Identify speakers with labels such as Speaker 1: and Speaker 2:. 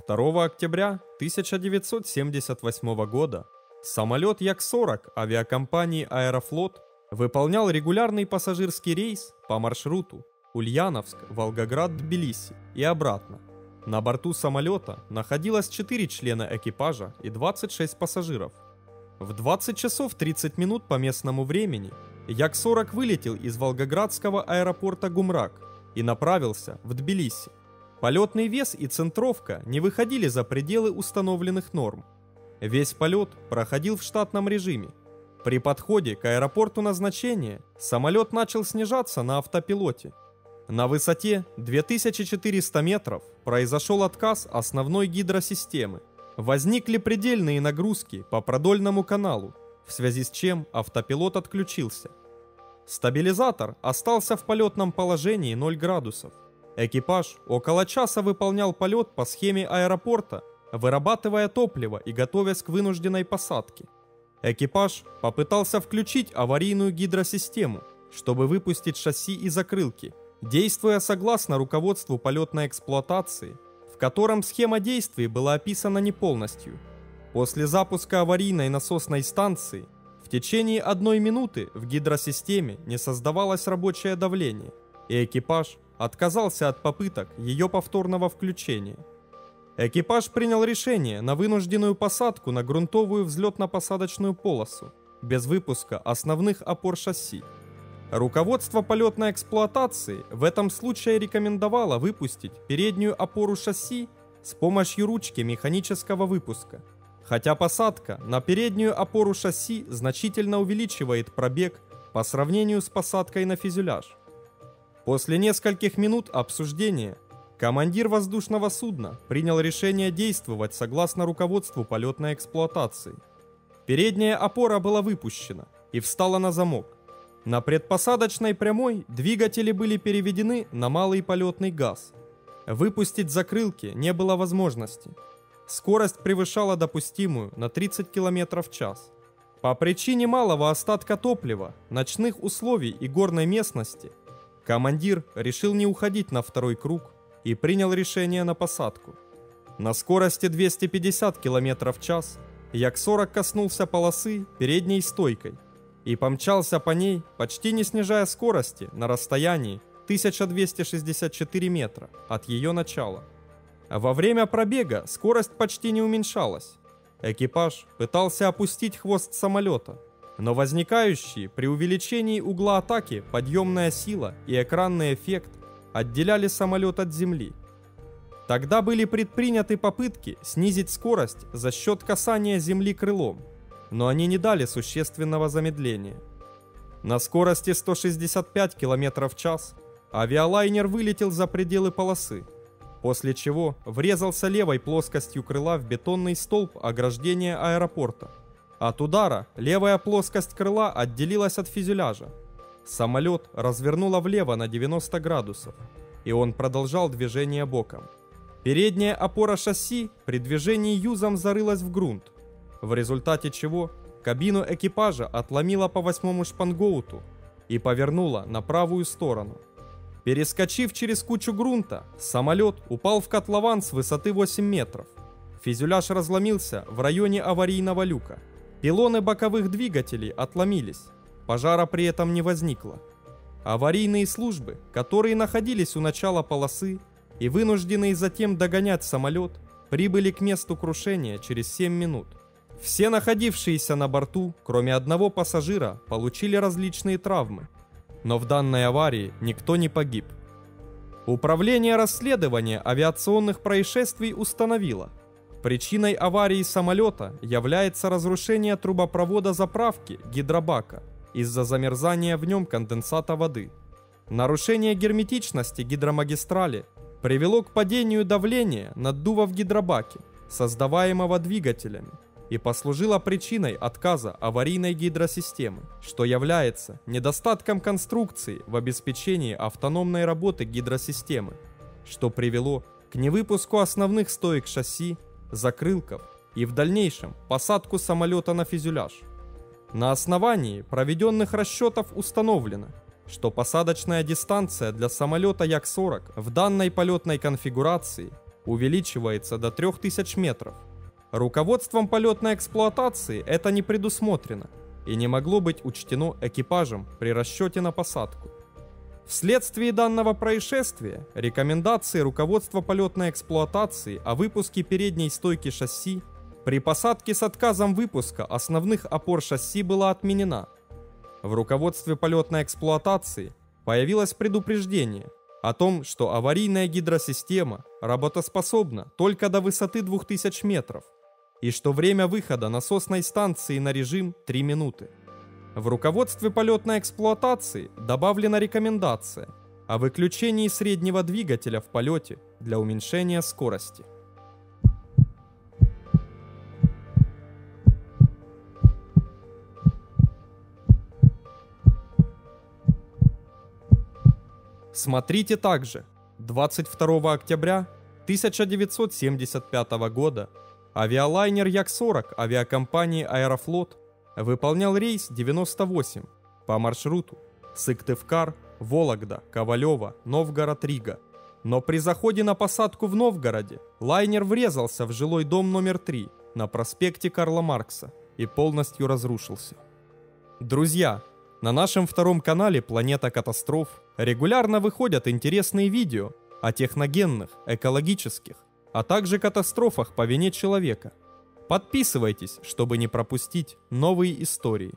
Speaker 1: 2 октября 1978 года самолет Як-40 авиакомпании «Аэрофлот» выполнял регулярный пассажирский рейс по маршруту Ульяновск, Волгоград, Тбилиси и обратно. На борту самолета находилось 4 члена экипажа и 26 пассажиров. В 20 часов 30 минут по местному времени Як-40 вылетел из Волгоградского аэропорта Гумрак и направился в Тбилиси. Полетный вес и центровка не выходили за пределы установленных норм. Весь полет проходил в штатном режиме. При подходе к аэропорту назначения самолет начал снижаться на автопилоте. На высоте 2400 метров произошел отказ основной гидросистемы. Возникли предельные нагрузки по продольному каналу, в связи с чем автопилот отключился. Стабилизатор остался в полетном положении 0 градусов. Экипаж около часа выполнял полет по схеме аэропорта, вырабатывая топливо и готовясь к вынужденной посадке. Экипаж попытался включить аварийную гидросистему, чтобы выпустить шасси и закрылки, действуя согласно руководству полетной эксплуатации, в котором схема действий была описана не полностью. После запуска аварийной насосной станции в течение 1 минуты в гидросистеме не создавалось рабочее давление, и экипаж отказался от попыток ее повторного включения. Экипаж принял решение на вынужденную посадку на грунтовую взлетно-посадочную полосу, без выпуска основных опор шасси. Руководство полетной эксплуатации в этом случае рекомендовало выпустить переднюю опору шасси с помощью ручки механического выпуска, хотя посадка на переднюю опору шасси значительно увеличивает пробег по сравнению с посадкой на фюзеляж. После нескольких минут обсуждения командир воздушного судна принял решение действовать согласно руководству полетной эксплуатации. Передняя опора была выпущена и встала на замок. На предпосадочной прямой двигатели были переведены на малый полетный газ. Выпустить закрылки не было возможности. Скорость превышала допустимую на 30 км в час. По причине малого остатка топлива, ночных условий и горной местности, командир решил не уходить на второй круг и принял решение на посадку. На скорости 250 км в час Як-40 коснулся полосы передней стойкой и помчался по ней, почти не снижая скорости, на расстоянии 1264 метра от ее начала. Во время пробега скорость почти не уменьшалась. Экипаж пытался опустить хвост самолета, но возникающие при увеличении угла атаки подъемная сила и экранный эффект отделяли самолет от земли. Тогда были предприняты попытки снизить скорость за счет касания земли крылом, но они не дали существенного замедления. На скорости 165 км в час авиалайнер вылетел за пределы полосы, после чего врезался левой плоскостью крыла в бетонный столб ограждения аэропорта. От удара левая плоскость крыла отделилась от фюзеляжа. Самолет развернуло влево на 90 градусов, и он продолжал движение боком. Передняя опора шасси при движении юзом зарылась в грунт, в результате чего кабину экипажа отломило по 8-му шпангоуту и повернуло на правую сторону. Перескочив через кучу грунта, самолет упал в котлован с высоты 8 метров. Фюзеляж разломился в районе аварийного люка. Пилоны боковых двигателей отломились. Пожара при этом не возникло. Аварийные службы, которые находились у начала полосы и вынужденные затем догонять самолет, прибыли к месту крушения через 7 минут. Все находившиеся на борту, кроме одного пассажира, получили различные травмы. Но в данной аварии никто не погиб. Управление расследования авиационных происшествий установило: причиной аварии самолета является разрушение трубопровода заправки гидробака из-за замерзания в нем конденсата воды. Нарушение герметичности гидромагистрали привело к падению давления наддува в гидробаке, создаваемого двигателями, и послужило причиной отказа аварийной гидросистемы, что является недостатком конструкции в обеспечении автономной работы гидросистемы, что привело к невыпуску основных стоек шасси, закрылков и в дальнейшем посадку самолета на фюзеляж. На основании проведенных расчетов установлено, что посадочная дистанция для самолета Як-40 в данной полетной конфигурации увеличивается до 3000 метров. Руководством полетной эксплуатации это не предусмотрено и не могло быть учтено экипажем при расчете на посадку. Вследствие данного происшествия рекомендации руководства полетной эксплуатации о выпуске передней стойки шасси при посадке с отказом выпуска основных опор шасси была отменена. В руководстве полетной эксплуатации появилось предупреждение о том, что аварийная гидросистема работоспособна только до высоты 2000 метров и что время выхода насосной станции на режим 3 минуты. В руководстве полетной эксплуатации добавлена рекомендация о выключении среднего двигателя в полете для уменьшения скорости. Смотрите также. 22 октября 1975 года авиалайнер Як-40 авиакомпании «Аэрофлот» выполнял рейс 98 по маршруту Сыктывкар, Вологда, Ковалево, Новгород, Рига. Но при заходе на посадку в Новгороде лайнер врезался в жилой дом номер 3 на проспекте Карла Маркса и полностью разрушился. Друзья, на нашем втором канале «Планета катастроф» регулярно выходят интересные видео о техногенных, экологических, а также катастрофах по вине человека. Подписывайтесь, чтобы не пропустить новые истории.